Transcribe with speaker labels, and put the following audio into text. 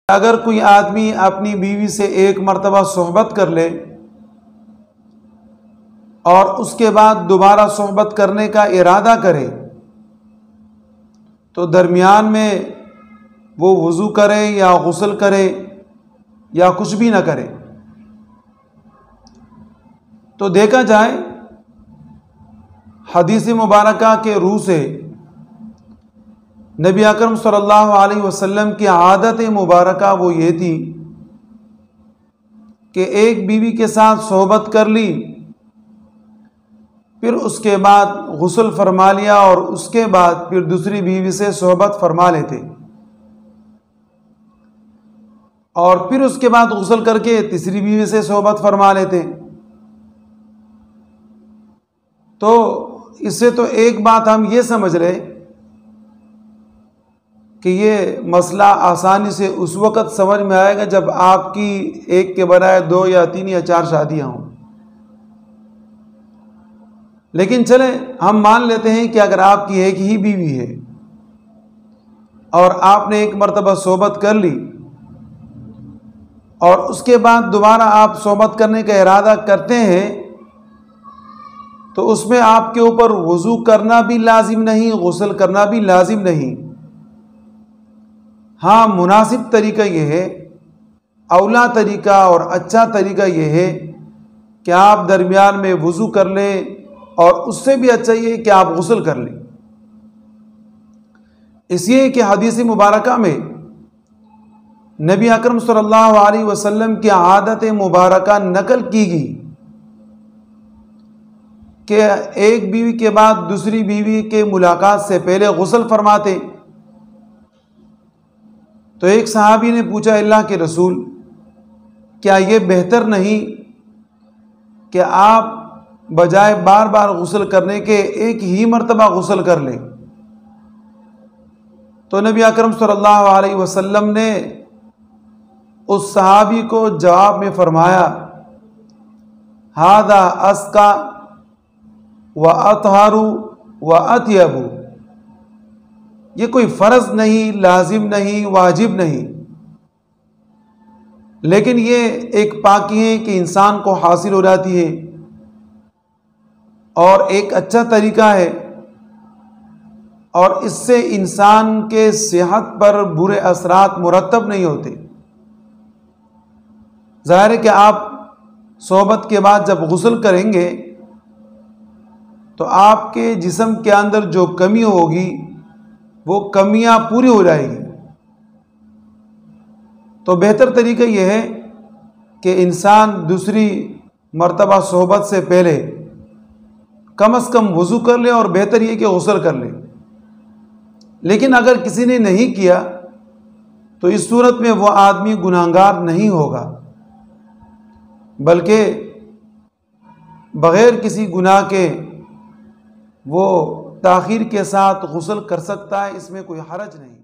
Speaker 1: अगर कोई आदमी अपनी बीवी से एक मर्तबा सोहबत कर ले और उसके बाद दोबारा सोहबत करने का इरादा करे तो दरमियान में वो वज़ू करे या गुस्ल करे या कुछ भी ना करे, तो देखा जाए हदीस मुबारका के रूह से नबी अकरम सल्लल्लाहु अलैहि वसल्लम की आदत मुबारका वो ये थी कि एक बीवी के साथ सोहबत कर ली, फिर उसके बाद गुस्ल फरमा लिया और उसके बाद फिर दूसरी बीवी से सोहबत फरमा लेते और फिर उसके बाद गुस्ल करके तीसरी बीवी से सोहबत फरमा लेते। तो इससे तो एक बात हम ये समझ रहे कि ये मसला आसानी से उस वक़्त समझ में आएगा जब आपकी एक के बजाय 2 या 3 या 4 शादियां हों। लेकिन चले हम मान लेते हैं कि अगर आपकी एक ही बीवी है और आपने एक मर्तबा सोहबत कर ली और उसके बाद दोबारा आप सोहबत करने का इरादा करते हैं, तो उसमें आपके ऊपर वज़ू करना भी लाजिम नहीं, गुस्ल करना भी लाजिम नहीं। हाँ, मुनासिब तरीका यह है, औला तरीका और अच्छा तरीका यह है कि आप दरमियान में वज़ू कर लें और उससे भी अच्छा ये कि आप गुस्ल कर लें। इसलिए कि हदीस मुबारका में नबी अकरम सल्लल्लाहु अलैहि वसल्लम की आदत मुबारका नकल की गई कि एक बीवी के बाद दूसरी बीवी के मुलाकात से पहले गुस्ल फरमाते। तो एक सहाबी ने पूछा, अल्लाह के रसूल, क्या ये बेहतर नहीं कि आप बजाय बार बार गुस्ल करने के एक ही मर्तबा गुस्ल कर लें? तो नबी अकरम सल्लल्लाहु अलैहि वसल्लम ने उस सहाबी को जवाब में फरमाया, हादा अस्का व अतहारू व अत्यबू, ये कोई फ़र्ज नहीं, लाजिम नहीं, वाजिब नहीं, लेकिन ये एक पाकी है कि इंसान को हासिल हो जाती है और एक अच्छा तरीका है और इससे इंसान के सेहत पर बुरे असरात मुरतब नहीं होते। ज़ाहिर है कि आप सोहबत के बाद जब गुस्ल करेंगे तो आपके जिस्म के अंदर जो कमी होगी वो कमियां पूरी हो जाएगी। तो बेहतर तरीका यह है कि इंसान दूसरी मर्तबा सोहबत से पहले कम से कम वज़ू कर ले और बेहतर यह कि गुस्ल कर ले। लेकिन अगर किसी ने नहीं किया तो इस सूरत में वह आदमी गुनाहगार नहीं होगा, बल्कि बग़ैर किसी गुनाह के वो ताख़ीर के साथ गुस्ल कर सकता है, इसमें कोई हरज नहीं।